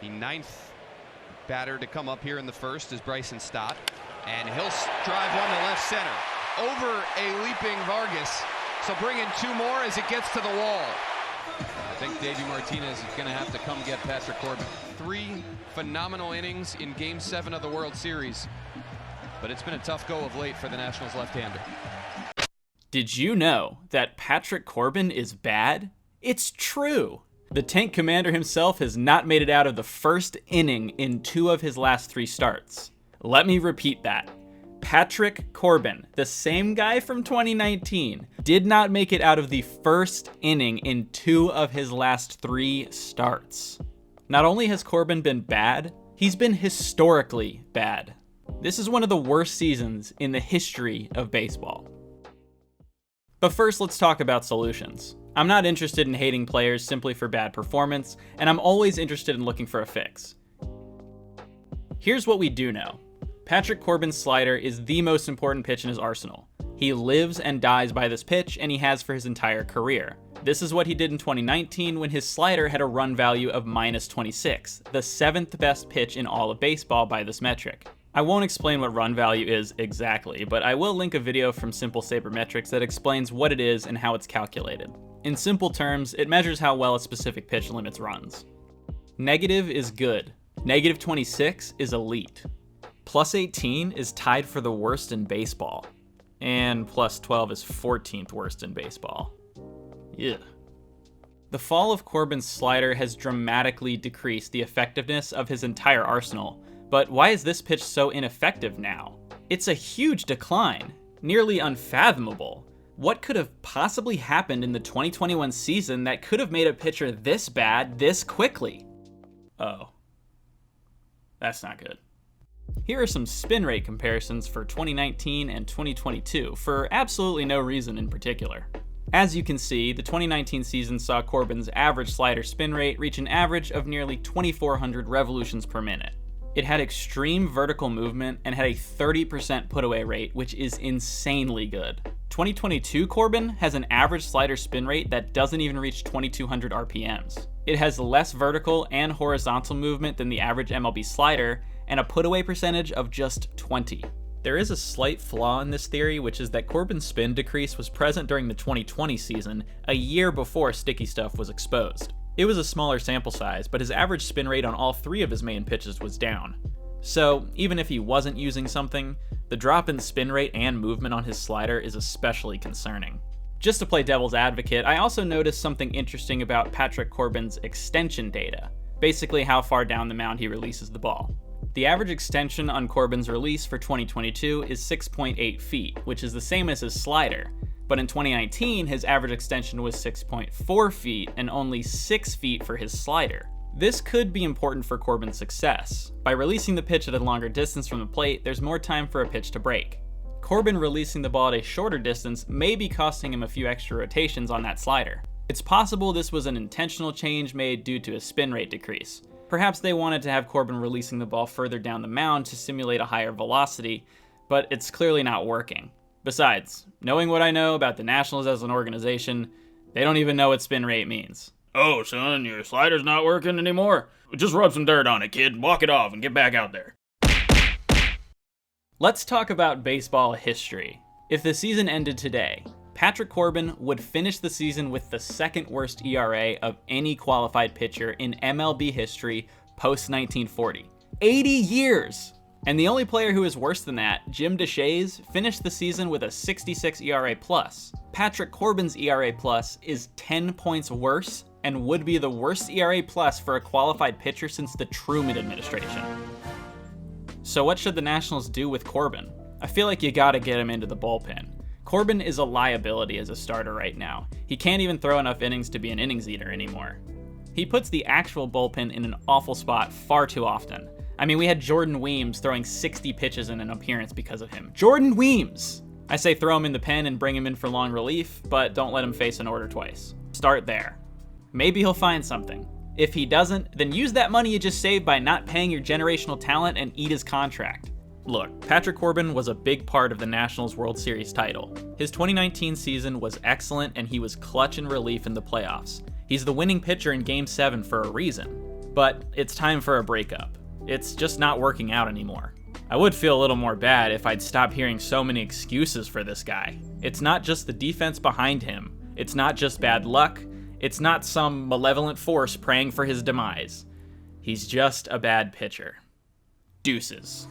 The ninth batter to come up here in the first is Bryson Stott, and he'll drive one to left center over a leaping Vargas. So bring in two more as it gets to the wall. I think Davey Martinez is going to have to come get Patrick Corbin. 3 phenomenal innings in Game 7 of the World Series, but it's been a tough go of late for the Nationals left-hander. Did you know that Patrick Corbin is bad? It's true. The Tank Commander himself has not made it out of the first inning in 2 of his last 3 starts. Let me repeat that. Patrick Corbin, the same guy from 2019, did not make it out of the first inning in 2 of his last 3 starts. Not only has Corbin been bad, he's been historically bad. This is one of the worst seasons in the history of baseball. But first, let's talk about solutions. I'm not interested in hating players simply for bad performance, and I'm always interested in looking for a fix. Here's what we do know. Patrick Corbin's slider is the most important pitch in his arsenal. He lives and dies by this pitch, and he has for his entire career. This is what he did in 2019 when his slider had a run value of -26, the 7th best pitch in all of baseball by this metric. I won't explain what run value is exactly, but I will link a video from Simple Sabermetrics that explains what it is and how it's calculated. In simple terms, it measures how well a specific pitch limits runs. Negative is good. -26 is elite. +18 is tied for the worst in baseball. And +12 is 14th worst in baseball. Yeah. The fall of Corbin's slider has dramatically decreased the effectiveness of his entire arsenal. But why is this pitch so ineffective now? It's a huge decline, nearly unfathomable. What could have possibly happened in the 2021 season that could have made a pitcher this bad this quickly? Oh. That's not good. Here are some spin rate comparisons for 2019 and 2022 for absolutely no reason in particular. As you can see, the 2019 season saw Corbin's average slider spin rate reach an average of nearly 2,400 revolutions per minute. It had extreme vertical movement and had a 30% put-away rate, which is insanely good. 2022 Corbin has an average slider spin rate that doesn't even reach 2,200 RPMs. It has less vertical and horizontal movement than the average MLB slider, and a put-away percentage of just 20. There is a slight flaw in this theory, which is that Corbin's spin decrease was present during the 2020 season, a year before sticky stuff was exposed. It was a smaller sample size, but his average spin rate on all 3 of his main pitches was down. So, even if he wasn't using something, the drop in spin rate and movement on his slider is especially concerning. Just to play devil's advocate, I also noticed something interesting about Patrick Corbin's extension data, basically how far down the mound he releases the ball. The average extension on Corbin's release for 2022 is 6.8 feet, which is the same as his slider, but in 2019 his average extension was 6.4 feet and only 6 feet for his slider. This could be important for Corbin's success. By releasing the pitch at a longer distance from the plate, there's more time for a pitch to break. Corbin releasing the ball at a shorter distance may be costing him a few extra rotations on that slider. It's possible this was an intentional change made due to a spin rate decrease. Perhaps they wanted to have Corbin releasing the ball further down the mound to simulate a higher velocity, but it's clearly not working. Besides, knowing what I know about the Nationals as an organization, they don't even know what spin rate means. Oh, son, your slider's not working anymore? Just rub some dirt on it, kid. Walk it off and get back out there. Let's talk about baseball history. If the season ended today, Patrick Corbin would finish the season with the 2nd worst ERA of any qualified pitcher in MLB history post-1940. 80 years! And the only player who is worse than that, Jim DeShays, finished the season with a 66 ERA+. Patrick Corbin's ERA+ is 10 points worse and would be the worst ERA+ for a qualified pitcher since the Truman administration. So what should the Nationals do with Corbin? I feel like you gotta get him into the bullpen. Corbin is a liability as a starter right now. He can't even throw enough innings to be an innings eater anymore. He puts the actual bullpen in an awful spot far too often. I mean, we had Jordan Weems throwing 60 pitches in an appearance because of him. Jordan Weems! I say throw him in the pen and bring him in for long relief, but don't let him face an order twice. Start there. Maybe he'll find something. If he doesn't, then use that money you just saved by not paying your generational talent and eat his contract. Look, Patrick Corbin was a big part of the Nationals World Series title. His 2019 season was excellent and he was clutch in relief in the playoffs. He's the winning pitcher in Game 7 for a reason. but it's time for a breakup. It's just not working out anymore. I would feel a little more bad if I'd stop hearing so many excuses for this guy. It's not just the defense behind him. It's not just bad luck. It's not some malevolent force praying for his demise. He's just a bad pitcher. Deuces.